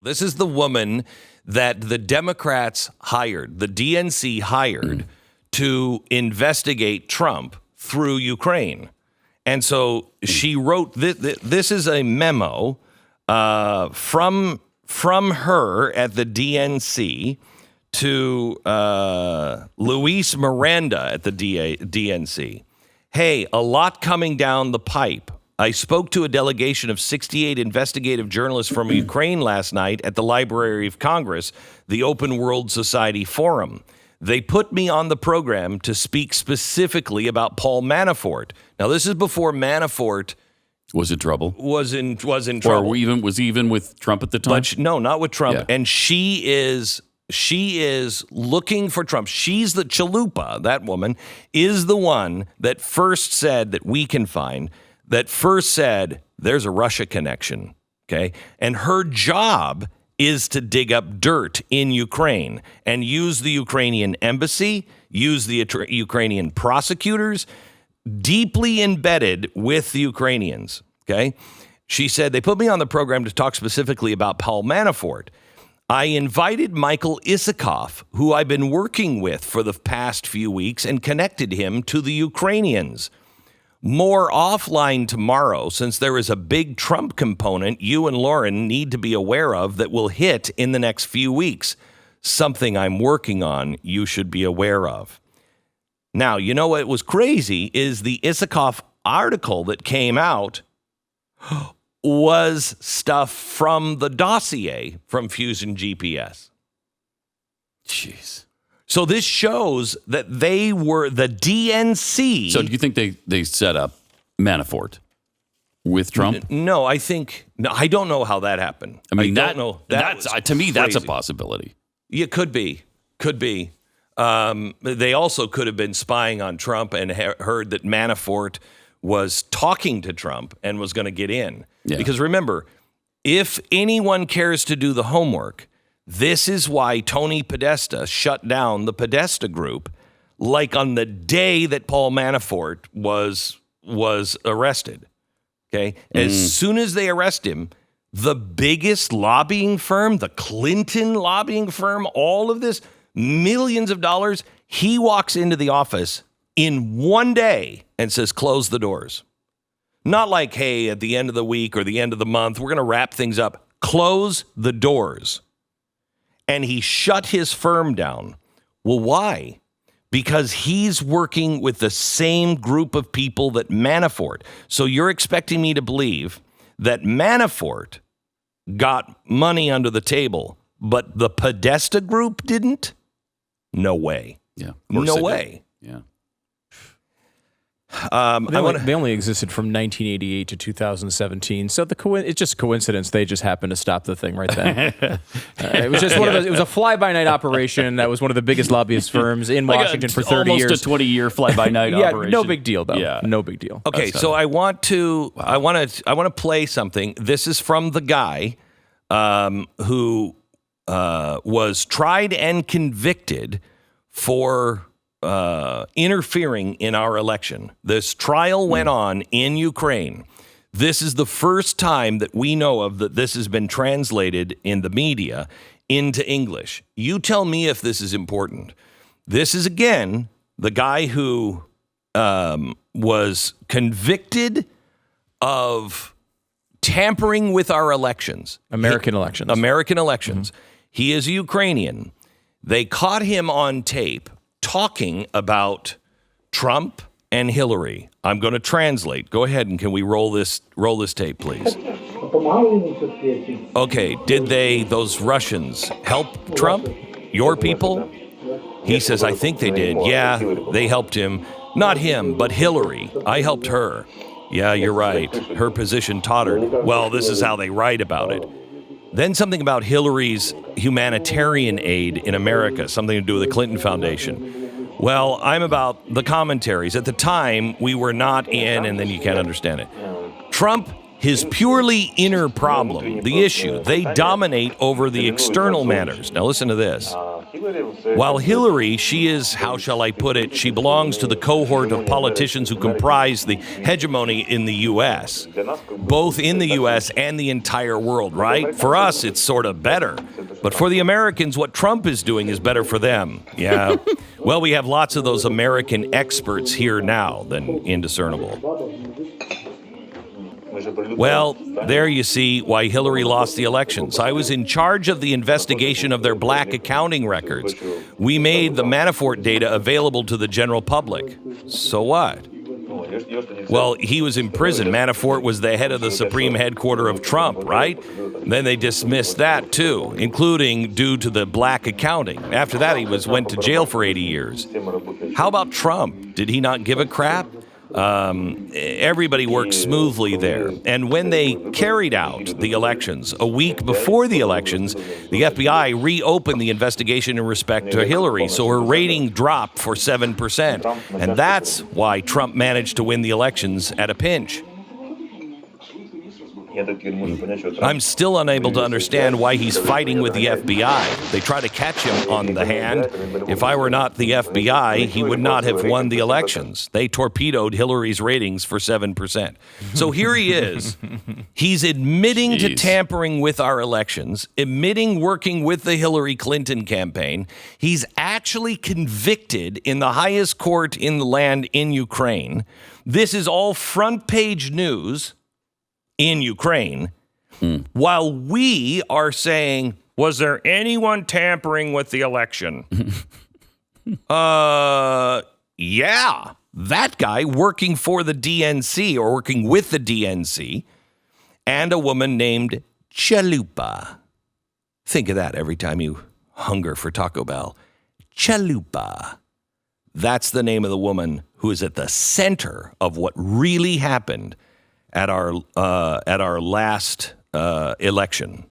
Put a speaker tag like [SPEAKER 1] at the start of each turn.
[SPEAKER 1] This is the woman that the Democrats hired, the DNC hired to investigate Trump through Ukraine. And so she wrote this is a memo from her at the DNC to Luis Miranda at the DNC. Hey, a lot coming down the pipe. I spoke to a delegation of 68 investigative journalists from Ukraine last night at the Library of Congress, the Open World Society Forum. They put me on the program to speak specifically about Paul Manafort. Now, this is before Manafort
[SPEAKER 2] was in trouble.
[SPEAKER 1] Was in trouble.
[SPEAKER 2] Or was even with Trump at the time?
[SPEAKER 1] But no, not with Trump.
[SPEAKER 2] Yeah.
[SPEAKER 1] And she is looking for Trump. She's the chalupa. That woman is the one that first said that we can find. That first said, there's a Russia connection, okay? And her job is to dig up dirt in Ukraine and use the Ukrainian embassy, use the Ukrainian prosecutors, deeply embedded with the Ukrainians, okay? She said, they put me on the program to talk specifically about Paul Manafort. I invited Michael Isikoff, who I've been working with for the past few weeks, and connected him to the Ukrainians. More offline tomorrow, since there is a big Trump component you and Lauren need to be aware of that will hit in the next few weeks. Something I'm working on you should be aware of. Now, you know what was crazy is the Isikoff article that came out was stuff from the dossier from Fusion GPS.
[SPEAKER 2] Jeez.
[SPEAKER 1] So this shows that they were the DNC.
[SPEAKER 2] So do you think they set up Manafort with Trump?
[SPEAKER 1] No, I don't know how that happened.
[SPEAKER 2] I mean,
[SPEAKER 1] don't know.
[SPEAKER 2] That's to me, that's a
[SPEAKER 1] crazy.
[SPEAKER 2] possibility.
[SPEAKER 1] It could be. They also could have been spying on Trump and heard that Manafort was talking to Trump and was going to get in.
[SPEAKER 2] Yeah.
[SPEAKER 1] Because remember, if anyone cares to do the homework, this is why Tony Podesta shut down the Podesta Group, like on the day that Paul Manafort was arrested. Okay, as soon as they arrest him, the biggest lobbying firm, the Clinton lobbying firm, all of this, millions of dollars, he walks into the office in one day and says, close the doors. Not like, hey, at the end of the week or the end of the month, we're going to wrap things up. Close the doors. And he shut his firm down. Well, why? Because he's working with the same group of people that Manafort. So you're expecting me to believe that Manafort got money under the table, but the Podesta Group didn't? No way.
[SPEAKER 2] Yeah.
[SPEAKER 1] No way.
[SPEAKER 2] Yeah.
[SPEAKER 3] They only existed from 1988 to 2017, so it's just coincidence. They just happened to stop the thing right then. It was just one of those. It was a fly-by-night operation that was one of the biggest lobbyist firms in Washington for 30 years.
[SPEAKER 2] Almost a 20-year fly-by-night operation.
[SPEAKER 3] No big deal though.
[SPEAKER 2] Yeah.
[SPEAKER 3] No big deal.
[SPEAKER 1] Okay, so I want to play something. This is from the guy who was tried and convicted for interfering in our election. This trial went on in Ukraine. This is the first time that we know of that this has been translated in the media into English. You tell me if this is important. This is, again, the guy who was convicted of tampering with our elections.
[SPEAKER 3] American elections.
[SPEAKER 1] Mm-hmm. He is a Ukrainian. They caught him on tape talking about Trump and Hillary. I'm going to translate. Go ahead, and can we roll this tape, please? Okay, did those Russians help Trump? Your people? He says, I think they did. Yeah, they helped him. Not him, but Hillary. I helped her. Yeah, you're right. Her position tottered. Well, this is how they write about it. Then something about Hillary's humanitarian aid in America, something to do with the Clinton Foundation. Well, I'm about the commentaries. At the time, we were not in, and then you can't understand it. Trump his purely inner problem, the issue. They dominate over the external matters. Now listen to this. While Hillary, she is, how shall I put it, she belongs to the cohort of politicians who comprise the hegemony in the U.S., both in the U.S. and the entire world, right? For us, it's sort of better. But for the Americans, what Trump is doing is better for them. Yeah. Well, we have lots of those American experts here now, then indiscernible. Well, there you see why Hillary lost the elections. I was in charge of the investigation of their black accounting records. We made the Manafort data available to the general public. So what? Well, he was in prison. Manafort was the head of the supreme headquarters of Trump, right? Then they dismissed that too, including due to the black accounting. After that, he went to jail for 80 years. How about Trump? Did he not give a crap? Everybody worked smoothly there. And when they carried out the elections, a week before the elections, the FBI reopened the investigation in respect to Hillary, so her rating dropped for 7%. And that's why Trump managed to win the elections at a pinch. I'm still unable to understand why he's fighting with the FBI. They try to catch him on the hand. If I were not the FBI, he would not have won the elections. They torpedoed Hillary's ratings for 7%. So here he is. He's admitting to tampering with our elections, admitting working with the Hillary Clinton campaign. He's actually convicted in the highest court in the land in Ukraine. This is all front page news in Ukraine, while we are saying, was there anyone tampering with the election? Yeah, that guy working for the DNC or working with the DNC and a woman named Chalupa. Think of that every time you hunger for Taco Bell. Chalupa. That's the name of the woman who is at the center of what really happened at our last election.